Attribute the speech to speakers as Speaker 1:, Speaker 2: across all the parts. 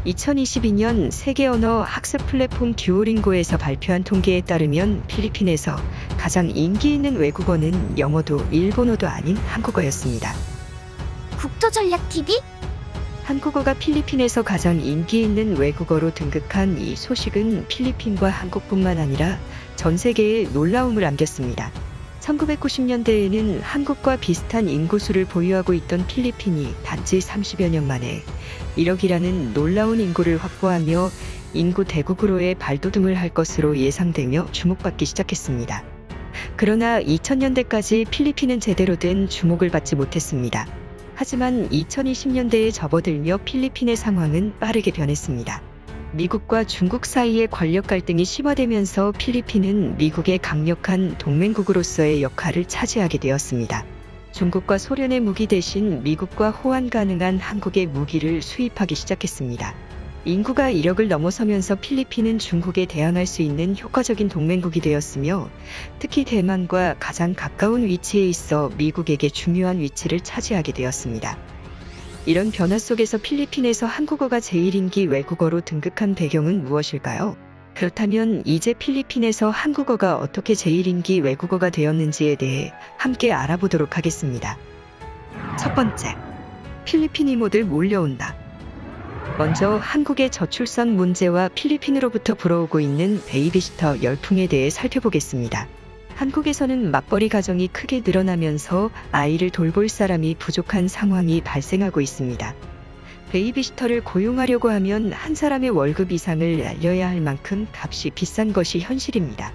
Speaker 1: 2022년 세계 언어 학습 플랫폼 듀오링고에서 발표한 통계에 따르면 필리핀에서 가장 인기 있는 외국어는 영어도 일본어도 아닌 한국어였습니다.
Speaker 2: 국토전략TV?
Speaker 1: 한국어가 필리핀에서 가장 인기 있는 외국어로 등극한 이 소식은 필리핀과 한국뿐만 아니라 전 세계에 놀라움을 안겼습니다. 1990년대에는 한국과 비슷한 인구수를 보유하고 있던 필리핀이 단지 30여 년 만에 1억이라는 놀라운 인구를 확보하며 인구 대국으로의 발돋움을 할 것으로 예상되며 주목받기 시작했습니다. 그러나 2000년대까지 필리핀은 제대로 된 주목을 받지 못했습니다. 하지만 2020년대에 접어들며 필리핀의 상황은 빠르게 변했습니다. 미국과 중국 사이의 권력 갈등이 심화되면서 필리핀은 미국의 강력한 동맹국으로서의 역할을 차지하게 되었습니다. 중국과 소련의 무기 대신 미국과 호환 가능한 한국의 무기를 수입하기 시작했습니다. 인구가 1억을 넘어서면서 필리핀은 중국에 대항할 수 있는 효과적인 동맹국이 되었으며 특히 대만과 가장 가까운 위치에 있어 미국에게 중요한 위치를 차지하게 되었습니다. 이런 변화 속에서 필리핀에서 한국어가 제1인기 외국어로 등극한 배경은 무엇일까요? 그렇다면 이제 필리핀에서 한국어가 어떻게 제1인기 외국어가 되었는지에 대해 함께 알아보도록 하겠습니다. 첫 번째, 필리핀 이모들 몰려온다. 먼저 한국의 저출산 문제와 필리핀으로부터 불어오고 있는 베이비시터 열풍에 대해 살펴보겠습니다. 한국에서는 맞벌이 가정이 크게 늘어나면서 아이를 돌볼 사람이 부족한 상황이 발생하고 있습니다. 베이비시터를 고용하려고 하면 한 사람의 월급 이상을 날려야 할 만큼 값이 비싼 것이 현실입니다.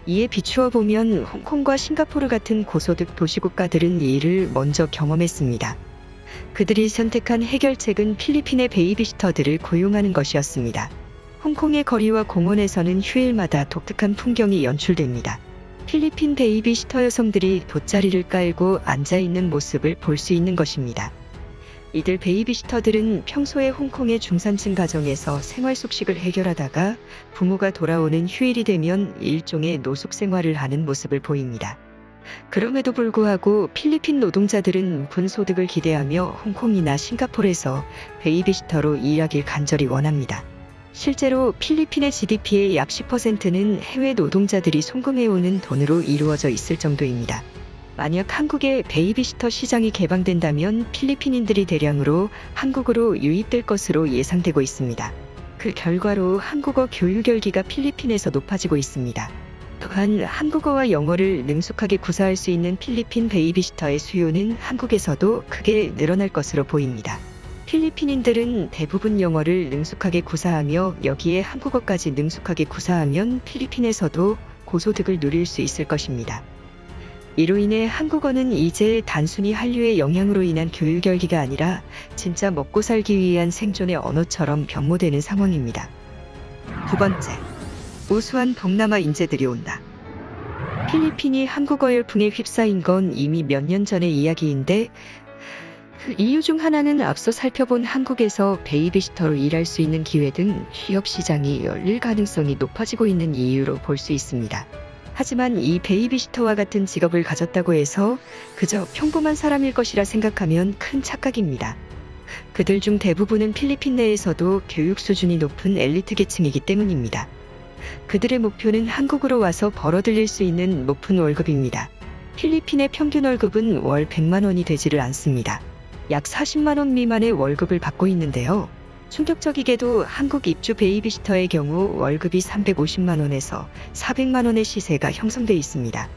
Speaker 1: 이에 비추어 보면 홍콩과 싱가포르 같은 고소득 도시국가들은 이 일을 먼저 경험했습니다. 그들이 선택한 해결책은 필리핀의 베이비시터들을 고용하는 것이었습니다. 홍콩의 거리와 공원에서는 휴일마다 독특한 풍경이 연출됩니다. 필리핀 베이비시터 여성들이 돗자리를 깔고 앉아있는 모습을 볼 수 있는 것입니다. 이들 베이비시터들은 평소에 홍콩의 중산층 가정에서 생활 속식을 해결하다가 부모가 돌아오는 휴일이 되면 일종의 노숙 생활을 하는 모습을 보입니다. 그럼에도 불구하고 필리핀 노동자들은 높은 소득을 기대하며 홍콩이나 싱가포르에서 베이비시터로 일하길 간절히 원합니다. 실제로 필리핀의 GDP의 약 10%는 해외 노동자들이 송금해오는 돈으로 이루어져 있을 정도입니다. 만약 한국의 베이비시터 시장이 개방된다면 필리핀인들이 대량으로 한국으로 유입될 것으로 예상되고 있습니다. 그 결과로 한국어 교육 열기가 필리핀에서 높아지고 있습니다. 또한 한국어와 영어를 능숙하게 구사할 수 있는 필리핀 베이비시터의 수요는 한국에서도 크게 늘어날 것으로 보입니다. 필리핀인들은 대부분 영어를 능숙하게 구사하며 여기에 한국어까지 능숙하게 구사하면 필리핀에서도 고소득을 누릴 수 있을 것입니다. 이로 인해 한국어는 이제 단순히 한류의 영향으로 인한 교육 열기가 아니라 진짜 먹고 살기 위한 생존의 언어처럼 변모되는 상황입니다. 두 번째, 우수한 동남아 인재들이 온다. 필리핀이 한국어 열풍에 휩싸인 건 이미 몇 년 전의 이야기인데 그 이유 중 하나는 앞서 살펴본 한국에서 베이비시터로 일할 수 있는 기회 등 취업 시장이 열릴 가능성이 높아지고 있는 이유로 볼 수 있습니다. 하지만 이 베이비시터와 같은 직업을 가졌다고 해서 그저 평범한 사람일 것이라 생각하면 큰 착각입니다. 그들 중 대부분은 필리핀 내에서도 교육 수준이 높은 엘리트 계층이기 때문입니다. 그들의 목표는 한국으로 와서 벌어들일 수 있는 높은 월급입니다. 필리핀의 평균 월급은 월 100만 원이 되지를 않습니다. 약 40만 원 미만의 월급을 받고 있는데요. 충격적이게도 한국 입주 베이비시터의 경우 월급이 350만 원에서 400만 원의 시세가 형성돼 있습니다.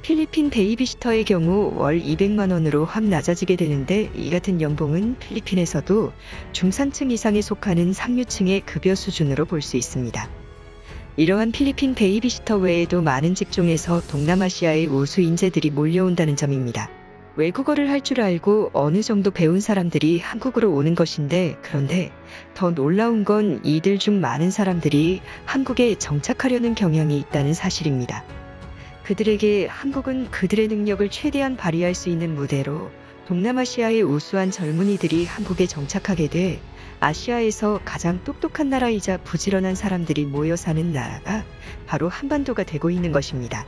Speaker 1: 필리핀 베이비시터의 경우 월 200만 원으로 확 낮아지게 되는데 이 같은 연봉은 필리핀에서도 중산층 이상에 속하는 상류층의 급여 수준으로 볼 수 있습니다. 이러한 필리핀 베이비시터 외에도 많은 직종에서 동남아시아의 우수 인재들이 몰려온다는 점입니다. 외국어를 할 줄 알고 어느 정도 배운 사람들이 한국으로 오는 것인데 그런데 더 놀라운 건 이들 중 많은 사람들이 한국에 정착하려는 경향이 있다는 사실입니다. 그들에게 한국은 그들의 능력을 최대한 발휘할 수 있는 무대로 동남아시아의 우수한 젊은이들이 한국에 정착하게 돼 아시아에서 가장 똑똑한 나라이자 부지런한 사람들이 모여 사는 나라가 바로 한반도가 되고 있는 것입니다.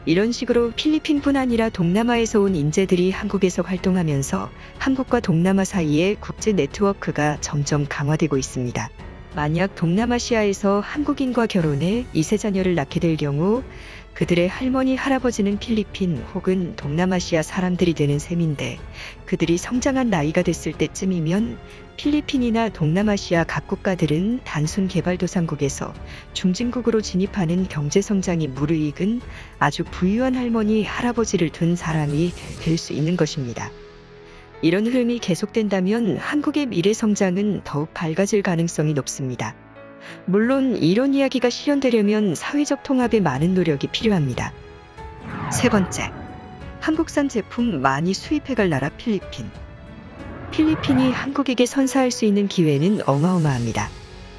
Speaker 1: 이런 식으로 필리핀뿐 아니라 동남아에서 온 인재들이 한국에서 활동하면서 한국과 동남아 사이의 국제 네트워크가 점점 강화되고 있습니다. 만약 동남아시아에서 한국인과 결혼해 2세 자녀를 낳게 될 경우 그들의 할머니, 할아버지는 필리핀 혹은 동남아시아 사람들이 되는 셈인데 그들이 성장한 나이가 됐을 때쯤이면 필리핀이나 동남아시아 각 국가들은 단순 개발도상국에서 중진국으로 진입하는 경제성장이 무르익은 아주 부유한 할머니, 할아버지를 둔 사람이 될 수 있는 것입니다. 이런 흐름이 계속된다면 한국의 미래 성장은 더욱 밝아질 가능성이 높습니다. 물론 이런 이야기가 실현되려면 사회적 통합에 많은 노력이 필요합니다. 세 번째, 한국산 제품 많이 수입해갈 나라 필리핀. 필리핀이 한국에게 선사할 수 있는 기회는 어마어마합니다.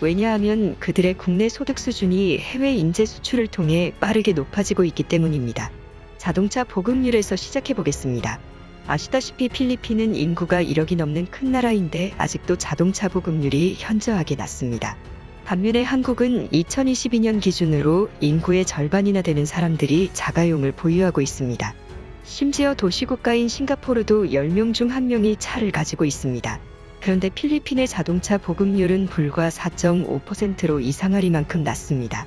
Speaker 1: 왜냐하면 그들의 국내 소득 수준이 해외 인재 수출을 통해 빠르게 높아지고 있기 때문입니다. 자동차 보급률에서 시작해 보겠습니다. 아시다시피 필리핀은 인구가 1억이 넘는 큰 나라인데 아직도 자동차 보급률이 현저하게 낮습니다. 반면에 한국은 2022년 기준으로 인구의 절반이나 되는 사람들이 자가용을 보유하고 있습니다. 심지어 도시국가인 싱가포르도 10명 중 1명이 차를 가지고 있습니다. 그런데 필리핀의 자동차 보급률은 불과 4.5%로 이상하리만큼 낮습니다.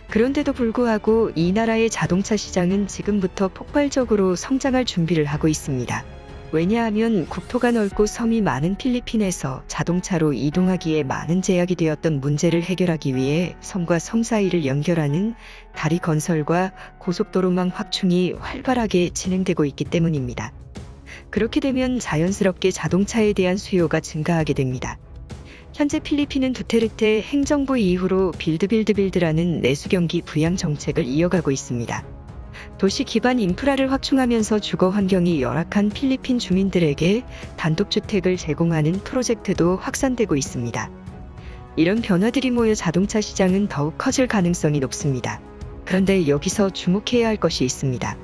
Speaker 1: 그런데도 불구하고 이 나라의 자동차 시장은 지금부터 폭발적으로 성장할 준비를 하고 있습니다. 왜냐하면 국토가 넓고 섬이 많은 필리핀에서 자동차로 이동하기에 많은 제약이 되었던 문제를 해결하기 위해 섬과 섬 사이를 연결하는 다리 건설과 고속도로망 확충이 활발하게 진행되고 있기 때문입니다. 그렇게 되면 자연스럽게 자동차에 대한 수요가 증가하게 됩니다. 현재 필리핀은 두테르테 행정부 이후로 빌드라는 내수경기 부양 정책을 이어가고 있습니다. 도시 기반 인프라를 확충하면서 주거 환경이 열악한 필리핀 주민들에게 단독주택을 제공하는 프로젝트도 확산되고 있습니다. 이런 변화들이 모여 자동차 시장은 더욱 커질 가능성이 높습니다. 그런데 여기서 주목해야 할 것이 있습니다.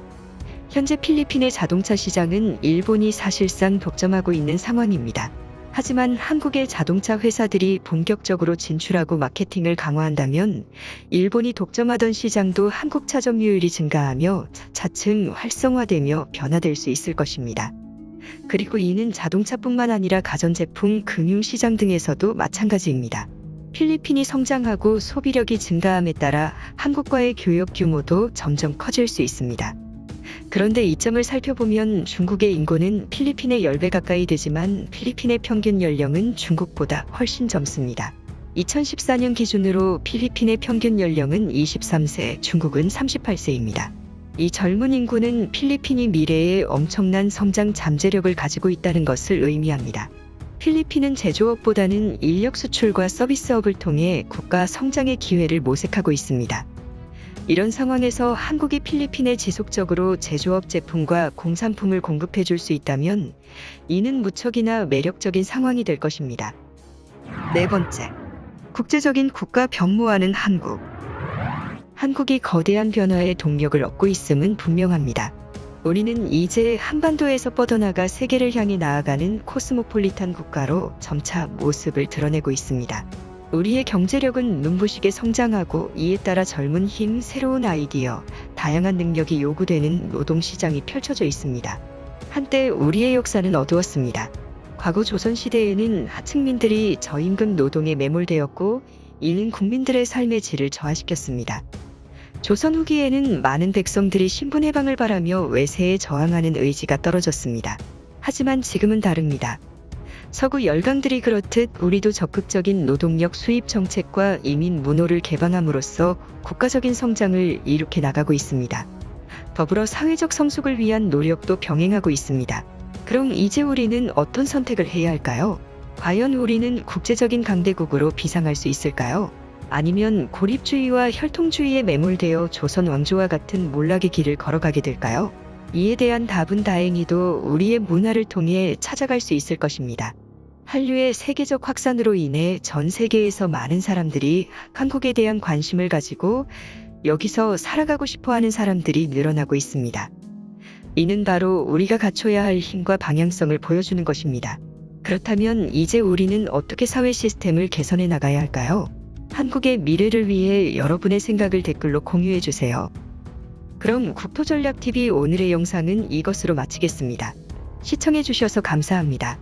Speaker 1: 현재 필리핀의 자동차 시장은 일본이 사실상 독점하고 있는 상황입니다. 하지만 한국의 자동차 회사들이 본격적으로 진출하고 마케팅을 강화한다면 일본이 독점하던 시장도 한국차 점유율이 증가하며 차츰 활성화되며 변화될 수 있을 것입니다. 그리고 이는 자동차뿐만 아니라 가전제품, 금융시장 등에서도 마찬가지입니다. 필리핀이 성장하고 소비력이 증가함에 따라 한국과의 교역 규모도 점점 커질 수 있습니다. 그런데 이점을 살펴보면 중국의 인구는 필리핀의 10배 가까이 되지만 필리핀의 평균 연령은 중국보다 훨씬 젊습니다. 2014년 기준으로 필리핀의 평균 연령은 23세, 중국은 38세입니다. 이 젊은 인구는 필리핀이 미래에 엄청난 성장 잠재력을 가지고 있다는 것을 의미합니다. 필리핀은 제조업보다는 인력 수출과 서비스업을 통해 국가 성장의 기회를 모색하고 있습니다. 이런 상황에서 한국이 필리핀에 지속적으로 제조업 제품과 공산품을 공급해 줄 수 있다면 이는 무척이나 매력적인 상황이 될 것입니다. 네 번째, 국제적인 국가 변모하는 한국. 한국이 거대한 변화의 동력을 얻고 있음은 분명합니다. 우리는 이제 한반도에서 뻗어나가 세계를 향해 나아가는 코스모폴리탄 국가로 점차 모습을 드러내고 있습니다. 우리의 경제력은 눈부시게 성장하고 이에 따라 젊은 힘, 새로운 아이디어, 다양한 능력이 요구되는 노동시장이 펼쳐져 있습니다. 한때 우리의 역사는 어두웠습니다. 과거 조선시대에는 하층민들이 저임금 노동에 매몰되었고 이는 국민들의 삶의 질을 저하시켰습니다. 조선 후기에는 많은 백성들이 신분해방을 바라며 외세에 저항하는 의지가 떨어졌습니다. 하지만 지금은 다릅니다. 서구 열강들이 그렇듯 우리도 적극적인 노동력 수입 정책과 이민 문호를 개방함으로써 국가적인 성장을 이룩해 나가고 있습니다. 더불어 사회적 성숙을 위한 노력도 병행하고 있습니다. 그럼 이제 우리는 어떤 선택을 해야 할까요? 과연 우리는 국제적인 강대국으로 비상할 수 있을까요? 아니면 고립주의와 혈통주의에 매몰되어 조선 왕조와 같은 몰락의 길을 걸어가게 될까요? 이에 대한 답은 다행히도 우리의 문화를 통해 찾아갈 수 있을 것입니다. 한류의 세계적 확산으로 인해 전 세계에서 많은 사람들이 한국에 대한 관심을 가지고 여기서 살아가고 싶어하는 사람들이 늘어나고 있습니다. 이는 바로 우리가 갖춰야 할 힘과 방향성을 보여주는 것입니다. 그렇다면 이제 우리는 어떻게 사회 시스템을 개선해 나가야 할까요? 한국의 미래를 위해 여러분의 생각을 댓글로 공유해 주세요. 그럼 국토전략TV 오늘의 영상은 이것으로 마치겠습니다. 시청해주셔서 감사합니다.